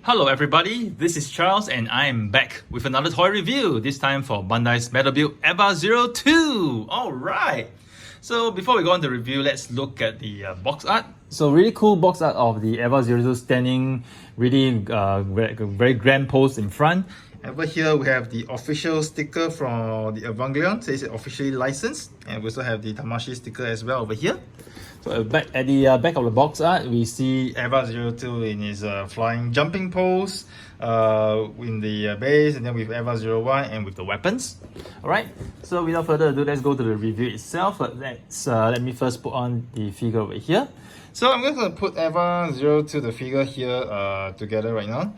Hello everybody, this is Charles and I am back with another toy review, this time for Bandai's Metal Build EVA-02. Alright, so before we go on the review, let's look at the box art. So really cool box art of the EVA-02 standing really very grand pose in front. Over here we have the official sticker from the Evangelion, says it officially licensed, and we also have the Tamashii sticker as well over here. So at the back of the box art, we see EVA-02 in his flying jumping pose in the base, and then with EVA-01 and with the weapons. Alright, so without further ado, let's go to the review itself. Let me first put on the figure over here. So I'm going to put EVA-02, the figure here together right now.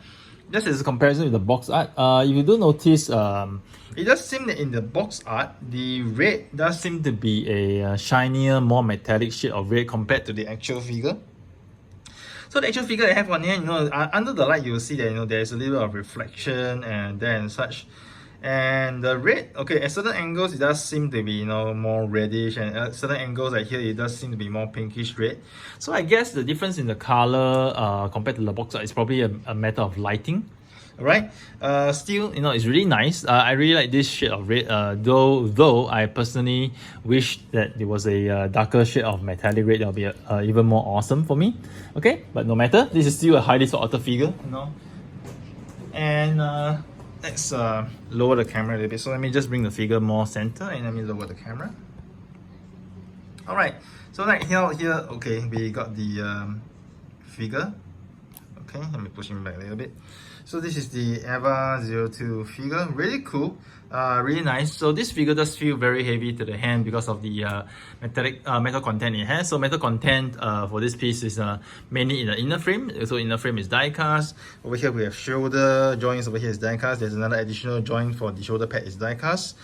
Just as a comparison with the box art, if you do notice, it does seem that in the box art, the red does seem to be a shinier, more metallic shade of red compared to the actual figure. So the actual figure I have on here, under the light, you will see that there's a little bit of reflection and there and such. And the red, okay, at certain angles it does seem to be more reddish, and at certain angles like here it does seem to be more pinkish red. So I guess the difference in the color compared to the box art is probably a matter of lighting. Alright, still, it's really nice. I really like this shade of red, though I personally wish that there was a darker shade of metallic red. That would be even more awesome for me. Okay, but no matter, this is still a highly sought after figure, And let's lower the camera a little bit. So let me just bring the figure more center and let me lower the camera. Alright, so right here, okay, we got the figure. Okay, let me push him back a little bit. So this is the EVA-02 figure, really cool, really nice. So this figure does feel very heavy to the hand because of the metal content it has. So metal content for this piece is mainly in the inner frame. So inner frame is die-cast. Over here we have shoulder joints, over here is die-cast. There's another additional joint for the shoulder pad is die-cast.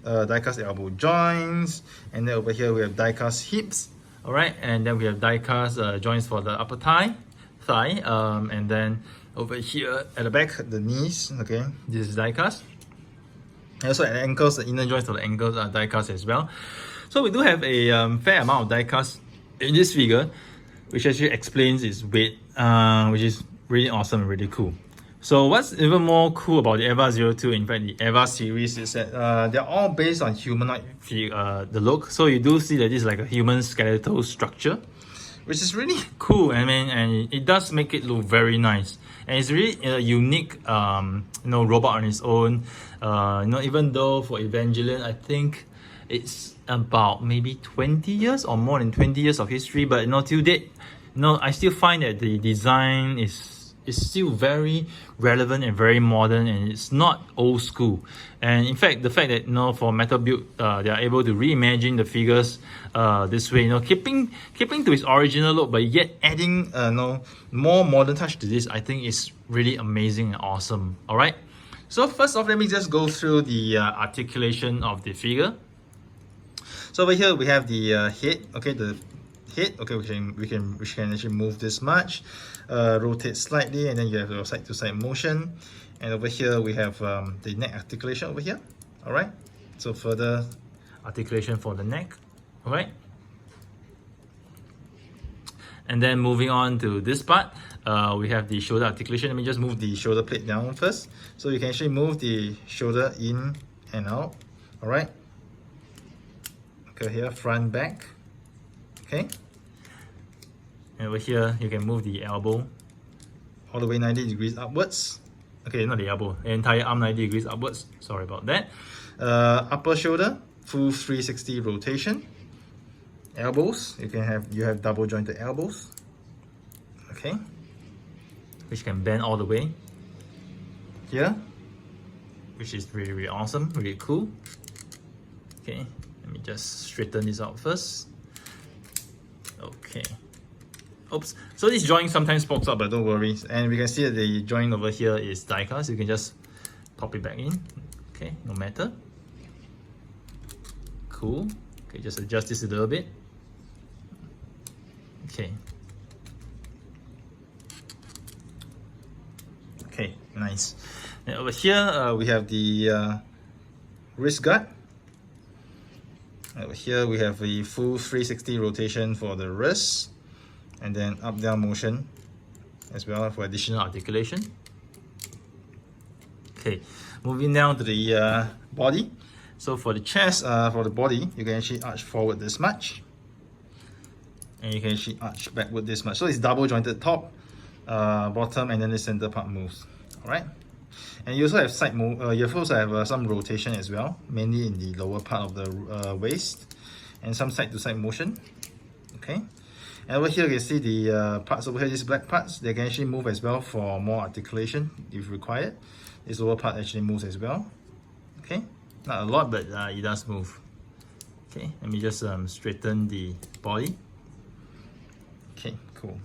Die-cast elbow joints. And then over here we have die-cast hips. Alright, and then we have die-cast joints for the upper thigh. And then over here at the back, the knees, okay, this is die-cast. And also at the ankles, the inner joints of the ankles are die-cast as well. So we do have a fair amount of die-cast in this figure, which actually explains its weight, which is really awesome and really cool. So what's even more cool about the EVA-02, in fact the EVA series, is that they're all based on humanoid the look. So you do see that this is like a human skeletal structure, which is really cool. I mean, and it does make it look very nice. And it's really a unique, robot on its own. Even though for Evangelion, I think it's about maybe 20 years or more than 20 years of history. But till date, I still find that the design is still very relevant and very modern, and it's not old school. And in fact, the fact that for Metal Build, they are able to reimagine the figures this way, keeping to its original look, but yet adding more modern touch to this, I think is really amazing and awesome. All right. So first off, let me just go through the articulation of the figure. So over here we have the head. Okay, the head. Okay, we can actually move this much, rotate slightly, and then you have your side to side motion. And over here we have the neck articulation over here. All right, so further articulation for the neck. All right, and then moving on to this part, we have the shoulder articulation. Let me just move the shoulder plate down first, so you can actually move the shoulder in and out. All right, okay, here front, back. Okay, and over here you can move the elbow all the way 90 degrees upwards. Okay, not the elbow, the entire arm 90 degrees upwards. Sorry about that. Upper shoulder, full 360 rotation. Elbows, you have double jointed elbows. Okay, which can bend all the way here, which is really, really awesome, really cool. Okay, let me just straighten this out first. Okay. Oops. So this joint sometimes pokes up, but don't worry. And we can see that the joint over here is die-cast. You can just pop it back in. Okay, no matter. Cool. Okay, just adjust this a little bit. Okay. Okay, nice. And over here we have the wrist guard. Over here we have a full 360 rotation for the wrist, and then up down motion as well for additional articulation. Okay, moving down to the body. So for the chest, for the body, you can actually arch forward this much, and you can actually arch backward this much. So it's double jointed top, bottom, and then the center part moves. All right, and you also have side move. You also have some rotation as well, mainly in the lower part of the waist, and some side to side motion. Okay, and over here you can see the parts over here, these black parts, they can actually move as well for more articulation if required. This lower part actually moves as well. Okay, not a lot, but it does move. Okay, let me just straighten the body. Okay, cool.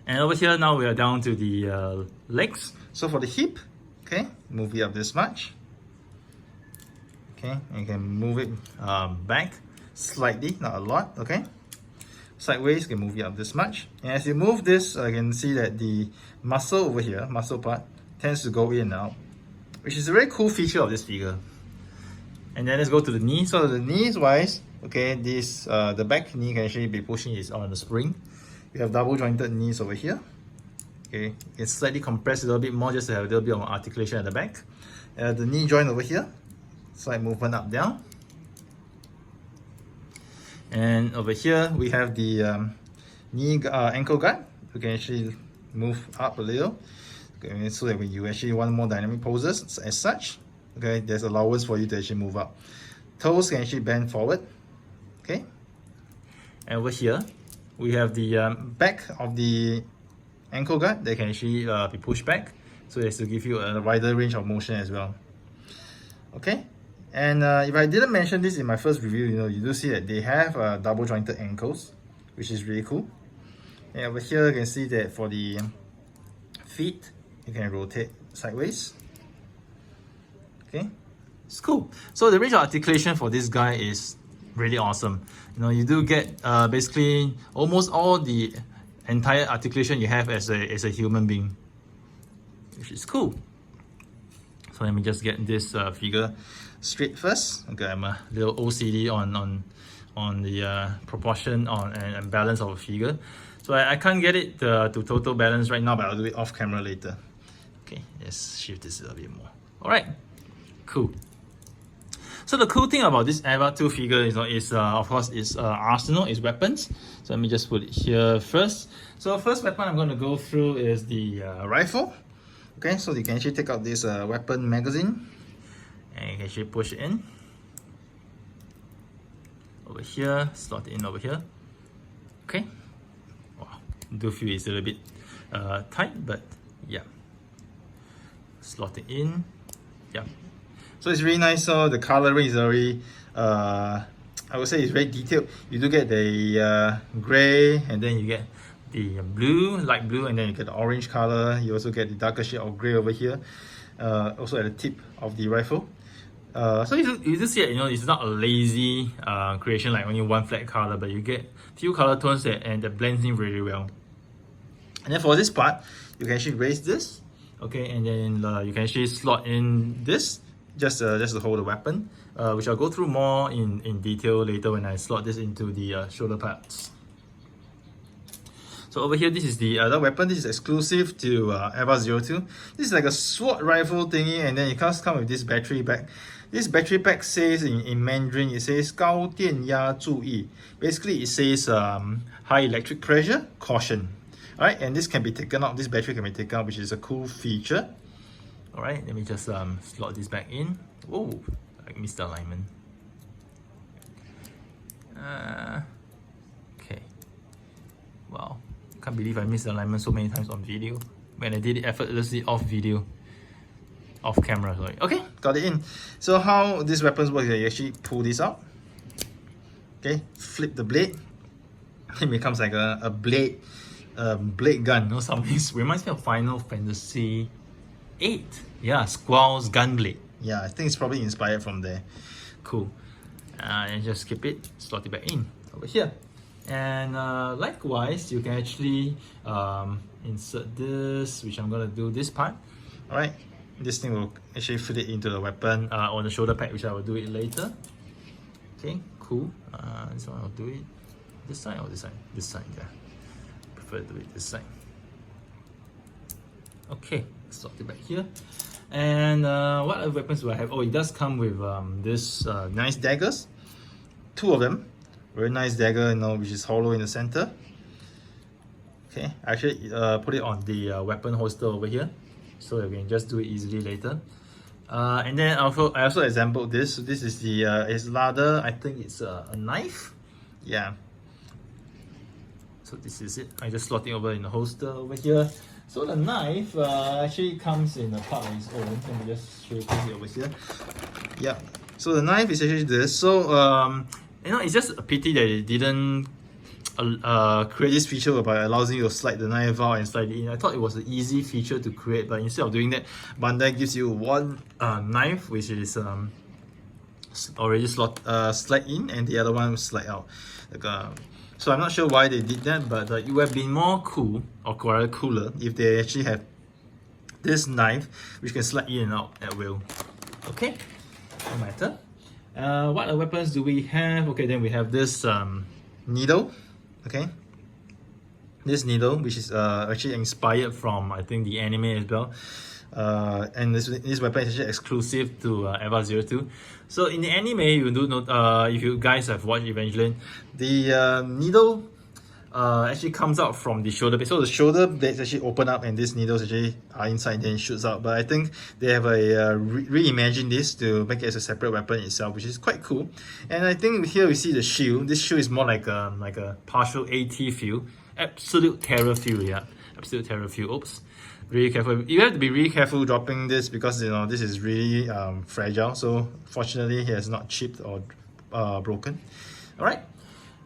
And over here now we are down to the legs. So for the hip, okay, move it up this much. Okay, and you can move it back slightly, not a lot. Okay, sideways, you can move it up this much. And as you move this, I can see that the muscle over here, muscle part, tends to go in and out, which is a very cool feature of this figure. And then let's go to the knee. So the knees wise, okay, this the back knee can actually be pushing is on the spring. You have double jointed knees over here. Okay, it's slightly compressed a little bit more just to have a little bit of articulation at the back. The knee joint over here, slight movement up down. And over here we have the knee ankle guard. You can actually move up a little. Okay, so that when you actually want more dynamic poses as such, okay, there's allowance for you to actually move up. Toes can actually bend forward. Okay, and over here we have the back of the ankle guard that can actually be pushed back, so as to give you a wider range of motion as well. Okay, and if I didn't mention this in my first review, you do see that they have double jointed ankles, which is really cool. And over here you can see that for the feet, you can rotate sideways. Okay, it's cool. So the range of articulation for this guy is really awesome. You do get basically almost all the entire articulation you have as a human being, which is cool. So let me just get this figure straight first. Okay, I'm a little OCD on the proportion and balance of a figure. So I can't get it to total balance right now, but I'll do it off camera later. Okay, let's shift this a little bit more. All right, cool. So the cool thing about this EVA-02 figure is of course, is arsenal, is weapons. So let me just put it here first. So first weapon I'm going to go through is the rifle. Okay, so you can actually take out this weapon magazine, and you can actually push it in. Over here, slot it in over here. Okay. Wow, do feel it's a little bit tight, but yeah. Slot it in. Yeah. So it's really nice. So the coloring is very, I would say it's very detailed. You do get the gray, and then you get the blue, light blue, and then you get the orange color. You also get the darker shade of gray over here, also at the tip of the rifle. So you just see it, it's not a lazy creation like only one flat color, but you get few color tones and that blends in really well. And then for this part, you can actually raise this, okay, and then you can actually slot in this just to hold the weapon, which I'll go through more in detail later when I slot this into the shoulder pads. So over here, this is the other weapon. This is exclusive to EVA-02. This is like a sword rifle thingy, and then it comes with this battery pack. This battery pack says in Mandarin, it says 高电压注意. Basically, it says high electric pressure, caution. Alright, and this can be taken out. This battery can be taken out, which is a cool feature. Alright, let me just slot this back in. Whoa, I missed the alignment. Okay. Wow. Can't believe I missed the alignment so many times on video when I did it effortlessly off camera, sorry. Okay, got it in. So how these weapons work is you actually pull this out. Okay, flip the blade. It becomes like a blade gun. Something reminds me of Final Fantasy 8. Yeah, Squall's gun blade. Yeah, I think it's probably inspired from there. Cool. And just skip it, slot it back in over here. And likewise, you can actually insert this, which I'm gonna do this part. Alright, this thing will actually fit it into the weapon on the shoulder pad, which I will do it later. Okay, cool. This one I'll do it this side or this side? This side, yeah. Prefer to do it this side. Okay, slot it back here. And what other weapons do I have? Oh, it does come with this nice daggers, 2 of them. Very nice dagger, you know, which is hollow in the center. Okay, I actually put it on the weapon holster over here, so that we can just do it easily later. And then I also assembled this. So this is the it's ladder. I think it's a knife. Yeah. So this is it. I just slot it over in the holster over here. So the knife actually comes in a part of its own. Let me just show it over here. Yeah. So the knife is actually this. So you know, it's just a pity that it didn't create this feature whereby it allows you to slide the knife out and slide it in. I thought it was an easy feature to create, but instead of doing that, Bandai gives you one knife which is already slide in, and the other one will slide out. Like, so I'm not sure why they did that, but it would have been more cool, or rather cooler, if they actually have this knife which can slide in and out at will. Okay, no matter. What other weapons do we have? Okay, then we have this needle. Okay, this needle, which is actually inspired from, I think, the anime as well. And this weapon is actually exclusive to EVA-02. So in the anime, you do note, if you guys have watched Evangelion, the needle actually comes out from the shoulder blade. So the shoulder blades actually open up, and these needles actually are inside and then shoots out. But I think they have reimagined this to make it as a separate weapon itself, which is quite cool. And I think here we see the shield. This shield is more like a partial AT field, absolute terror field. Yeah, absolute terror field. Oops. Really careful. You have to be really careful dropping this, because you know this is really fragile. So fortunately, it has not chipped or broken. All right.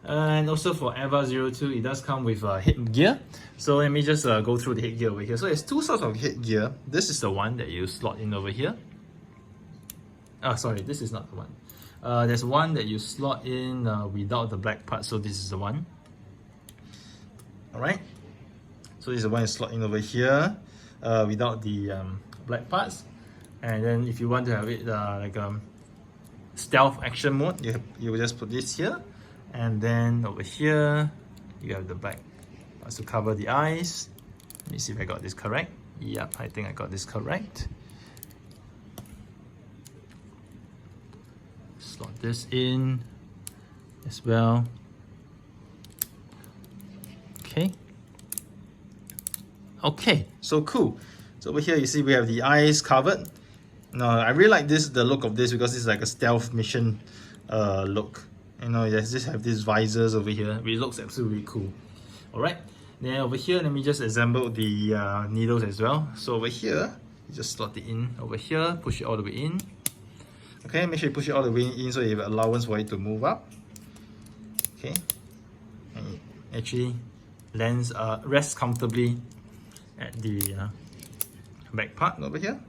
And also for EVA-02, it does come with headgear. So let me just go through the headgear over here. So there's 2 sorts of headgear. This is the one that you slot in over here. Oh, sorry, this is not the one. There's one that you slot in without the black part. So this is the one. All right. So this is the one you slot in over here without the black parts. And then if you want to have it like stealth action mode, you will just put this here. And then over here, you have the black parts to cover the eyes. Let me see if I got this correct. Yep, I think I got this correct. Slot this in as well. Okay. Okay, so cool. So over here, you see we have the eyes covered. Now, I really like the look of this, because it's like a stealth mission look. You know, just have these visors over here, which looks absolutely cool. All right, then over here, let me just assemble the needles as well. So over here, you just slot it in over here, push it all the way in. Okay, make sure you push it all the way in so you have allowance for it to move up. Okay, and it actually lands, rests comfortably at the back part over here.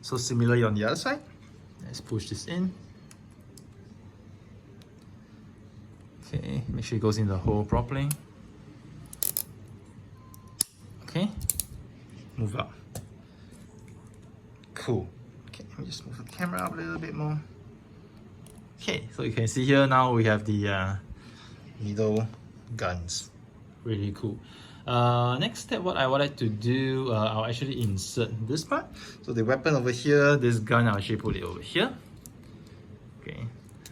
So similarly on the other side, let's push this in. Okay, make sure it goes in the hole properly. Okay, move up. Cool. Okay, let me just move the camera up a little bit more. Okay, so you can see here now we have the needle guns. Really cool. Next step, what I would like to do, I'll actually insert this part. So the weapon over here, this gun, I'll actually put it over here. Okay.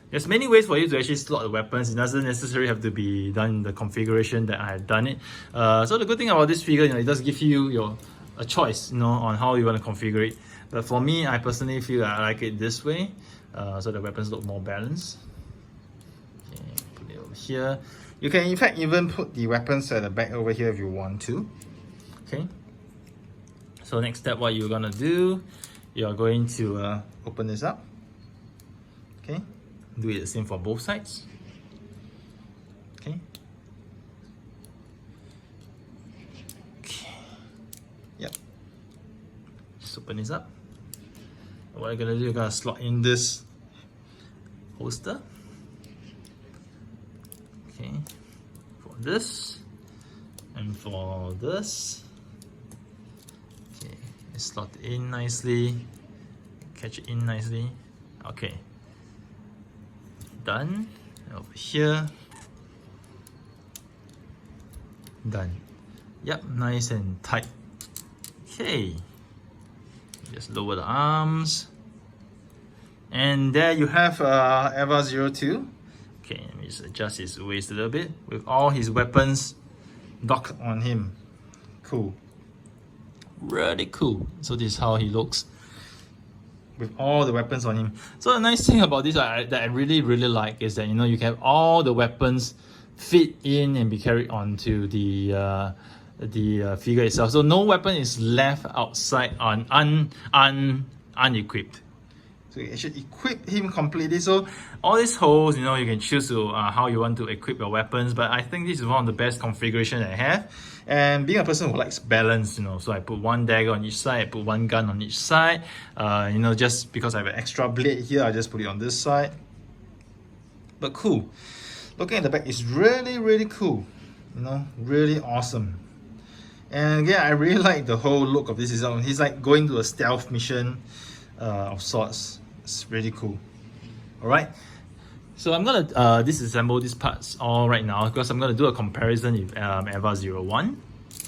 There's many ways for you to actually slot the weapons. It doesn't necessarily have to be done in the configuration that I have done it. So the good thing about this figure, it does give you a choice, on how you want to configure it. But for me, I personally feel that I like it this way, so the weapons look more balanced. Okay, put it over here. You can in fact even put the weapons at the back over here if you want to. Okay. So next step, what you're gonna do, you're going to open this up. Okay. Do it the same for both sides. Okay. Okay. Yep. Just open this up. What I'm gonna do, you're gonna slot in this holster. Okay. For this and for this. Okay. Slot it in nicely. Catch it in nicely. Okay. Done. Over here. Done. Yep, nice and tight. Okay. Just lower the arms. And there you have EVA-02. Okay, let me just adjust his waist a little bit with all his weapons docked on him. Cool. Really cool. So this is how he looks with all the weapons on him. So the nice thing about this that I really like is that, you know, you can have all the weapons fit in and be carried onto the figure itself. So no weapon is left outside unequipped. So you actually equip him completely. So all these holes, you know, you can choose to how you want to equip your weapons. But I think this is one of the best configuration I have. And being a person who likes balance, you know, so I put one dagger on each side, I put one gun on each side. You know, just because I have an extra blade here, I just put it on this side. But cool. Looking at the back, it's really cool. You know, really awesome. And yeah, I really like the whole look of this design. He's like going to a stealth mission of sorts. It's really cool. Alright, so I'm gonna disassemble these parts all right now because I'm gonna do a comparison with EVA-01.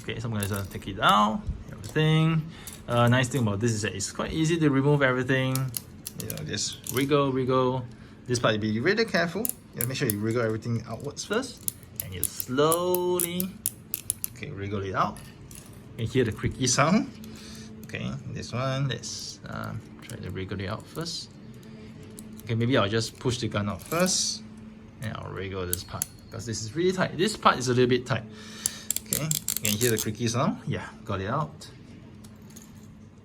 Okay, so I'm gonna take it out, everything. Nice thing about this is that it's quite easy to remove everything. You know, just wriggle. This part, you be really careful. You make sure you wriggle everything outwards first, and you slowly, wriggle it out. You can hear the creaky sound. Okay, this one, let's try to wriggle it out first. Okay, maybe I'll just push the gun out first, and I'll wriggle this part because this is really tight. This part is a little bit tight. Okay, you can hear the creaky sound. Yeah, got it out.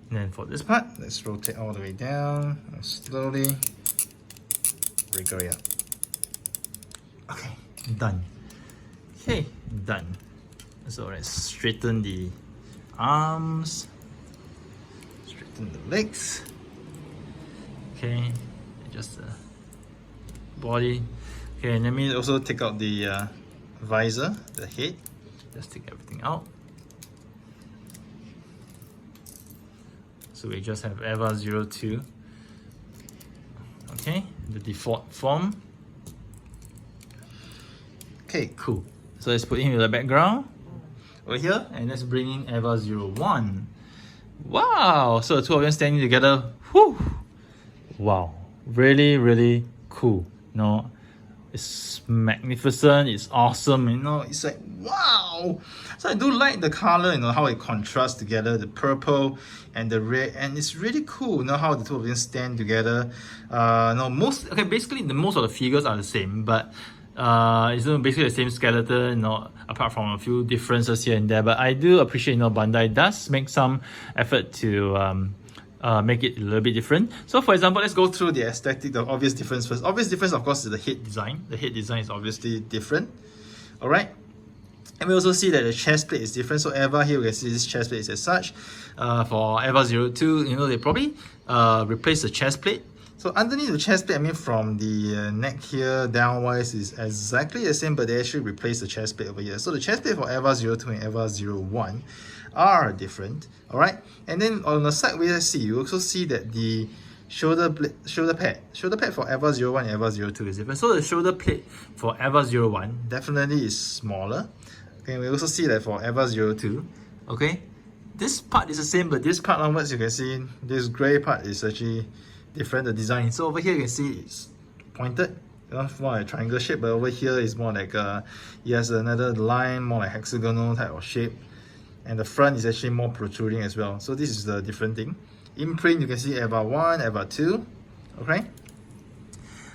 And then for this part, let's rotate all the way down and slowly wriggle it out. Okay, done. Okay, done. So let's straighten the arms, straighten the legs. Okay, just the body. Okay, and let me also take out the visor, the head. Just take everything out. So we just have EVA-02. Okay, the default form. Okay, cool. So let's put him in the background over here, and let's bring in EVA-01. Wow! So the two of them standing together. Whew! Wow, really cool. You know, it's magnificent. It's awesome. You know, it's like wow. So I do like the color. You know how it contrasts together, the purple and the red, and it's really cool. You know how the two of them stand together. No, basically most of the figures are the same, but it's basically the same skeleton, you know, apart from a few differences here and there. But I do appreciate, you know, Bandai does make some effort to make it a little bit different. So for example, let's go through the aesthetic, the obvious difference first. Obvious difference, of course, is the head design. The head design is obviously different. Alright. And we also see that the chest plate is different. So EVA here, we can see this chest plate is as such. For EVA-02, you know, they probably replace the chest plate. So underneath the chest plate, I mean from the neck here downwards is exactly the same, but they actually replace the chest plate over here. So the chest plate for EVA-02 and EVA-01 are different. Alright, and then on the side we see, you also see that the shoulder pad for EVA-01 and EVA-02 is different. So the shoulder plate for EVA-01 definitely is smaller. Okay, we also see that for EVA-02, okay, this part is the same, but this part onwards, you can see this grey part is actually different, the design. So over here you can see it's pointed, more like a triangle shape, but over here is more like it has another line, more like hexagonal type of shape, and the front is actually more protruding as well. So this is the different thing. Imprint, you can see EVA-01, EVA-02, okay.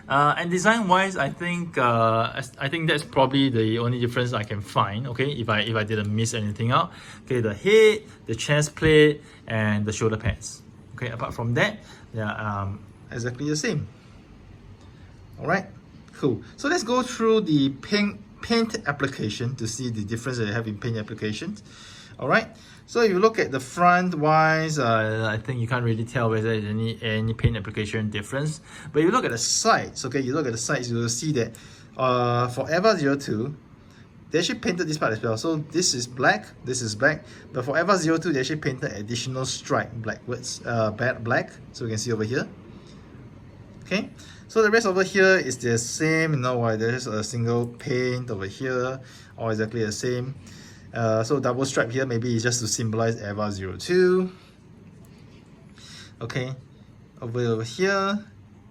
And design wise, I think that's probably the only difference I can find. Okay, if I didn't miss anything out. Okay, the head, the chest plate, and the shoulder pads. Okay, apart from that, they are exactly the same. All right, cool. So let's go through the paint application to see the difference that they have in paint applications. All right. So if you look at the front wise, I think you can't really tell whether there's any paint application difference. But if you look at the sides, okay, you will see that for EVA-02, they actually painted this part as well. So this is black, but for EVA-02, they actually painted additional stripe black. So you can see over here. Okay, so the rest over here is the same, you know, why there's a single paint over here, all exactly the same. So double stripe here, maybe it's just to symbolize EVA-02. Okay, over here,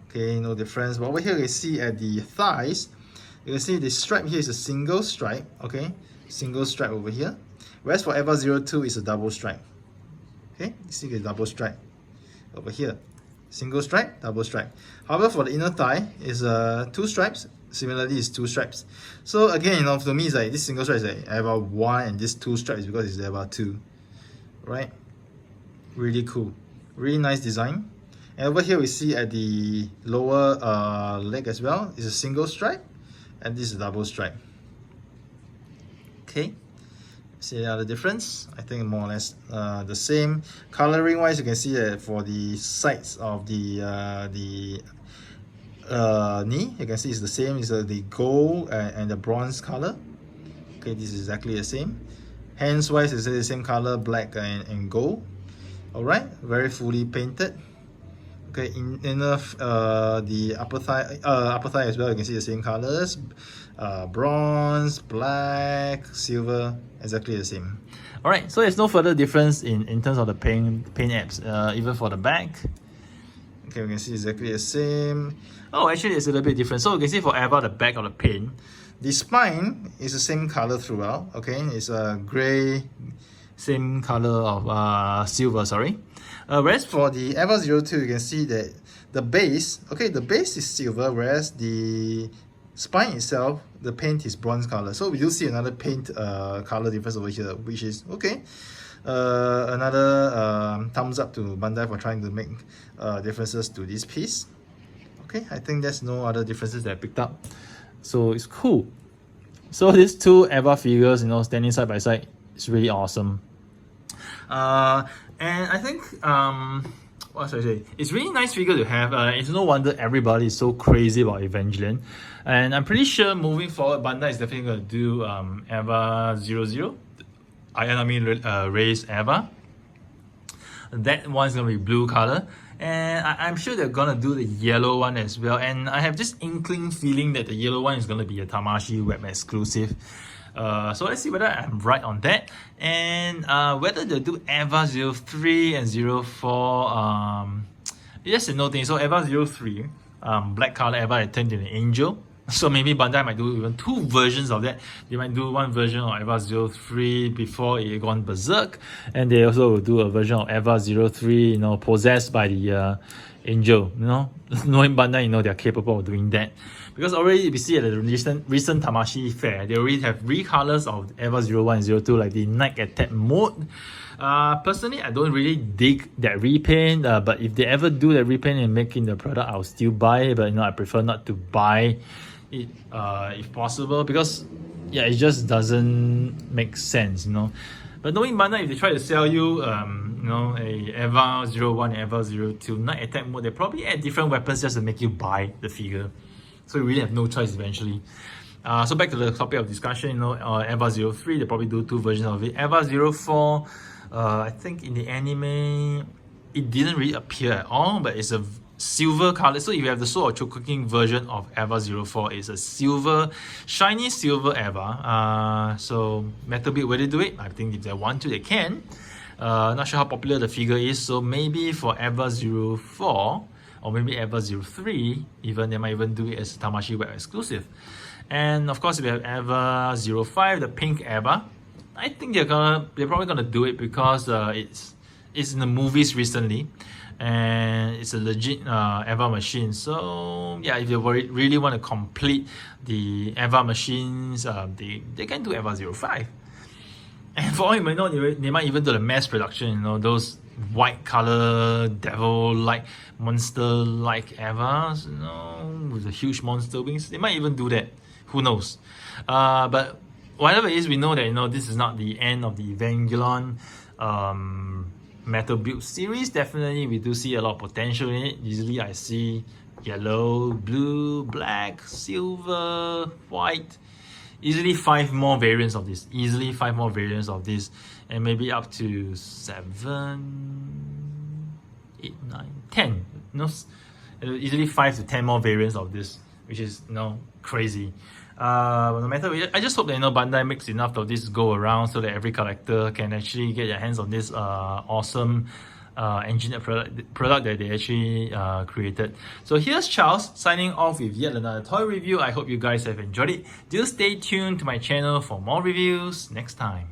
okay, no difference. But over here, you see at the thighs, you can see the stripe here is a single stripe. Okay, single stripe over here. Whereas for EVA-02 is a double stripe. Okay, you see the double stripe over here. Single stripe, double stripe. However, for the inner thigh is two stripes. Similarly, it's two stripes. So again, you know, to me, it's like this single stripe is like EVA-1 and this two stripes because it's EVA-2, right? Really cool, really nice design. And over here we see at the lower leg as well is a single stripe, and this is a double stripe. Okay. See the other difference? I think more or less the same. Coloring wise, you can see that for the sides of the knee, you can see it's the same. It's the gold and the bronze color. Okay, this is exactly the same. Hands wise, it's the same color, black and gold. All right, very fully painted. Okay, the upper thigh as well, you can see the same colors, bronze, black, silver, exactly the same. All right, so there's no further difference in terms of the paint apps, even for the back. Okay, we can see exactly the same. Oh, actually, it's a little bit different. So you can see for EVA, the back of the paint, the spine is the same color throughout. Okay, it's a gray, same color of silver. Sorry. Whereas for the EVA-02, you can see that the base, okay, the base is silver, whereas the spine itself, the paint is bronze color. So we do see another paint color difference over here, which is okay. Another thumbs up to Bandai for trying to make differences to this piece. Okay, I think there's no other differences that I picked up. So it's cool. So these two EVA figures, you know, standing side by side, it's really awesome. And I think, what should I say? It's really nice figure to have. It's no wonder everybody is so crazy about Evangelion. And I'm pretty sure moving forward, Bandai is definitely going to do EVA-00. Race EVA. That one's going to be blue color. And I'm sure they're going to do the yellow one as well. And I have this inkling feeling that the yellow one is going to be a Tamashii web exclusive. So let's see whether I'm right on that, and whether they'll do EVA-03 and 04. Yes and no thing. So EVA-03, black color EVA that turned into an angel. So maybe Bandai might do even two versions of that. They might do one version of EVA-03 before it gone berserk, and they also will do a version of EVA-03, you know, possessed by the angel. You know, knowing Bandai, you know, they're capable of doing that. Because already we see at the recent Tamashii fair, they already have recolors of EVA-01 and 02, like the Night Attack mode. Personally, I don't really dig that repaint, but if they ever do the repaint and making the product, I'll still buy it. But you know, I prefer not to buy it if possible, because yeah, it just doesn't make sense, you know. But knowing Bandai, if they try to sell you, you know, a EVA-01 and EVA-02 Night Attack mode, they probably add different weapons just to make you buy the figure. So you really have no choice eventually. So back to the topic of discussion, you know, EVA-03, they probably do two versions of it. EVA-04, I think in the anime, it didn't really appear at all, but it's a silver color. So if you have the Sword of Chokuking version of EVA-04, it's a silver, shiny silver EVA. So Metal Build, will they do it? I think if they want to, they can. Not sure how popular the figure is, so maybe for EVA-04, or maybe EVA-03, even they might even do it as a Tamashii web exclusive. And of course, we have EVA-05, the pink EVA. I think they're probably gonna do it because it's in the movies recently, and it's a legit EVA machine. So yeah, if you really want to complete the EVA machines, they can do EVA-05. And for all you may know, they might even do the mass production, you know, those white color devil-like, monster-like EVAs, you know, with the huge monster wings. They might even do that. Who knows? But whatever it is, we know that, you know, this is not the end of the Evangelion Metal Build series. Definitely, we do see a lot of potential in it. Usually, I see yellow, blue, black, silver, white. Easily 5 more variants of this. Easily 5 more variants of this, and maybe up to 7, 8, 9, 10. You know, easily 5 to 10 more variants of this, which is, you know, crazy. No matter, I just hope that, you know, Bandai makes enough of this go around so that every collector can actually get their hands on this awesome engineered product that they actually created. So here's Charles signing off with yet another toy review. I hope you guys have enjoyed it. Do stay tuned to my channel for more reviews next time.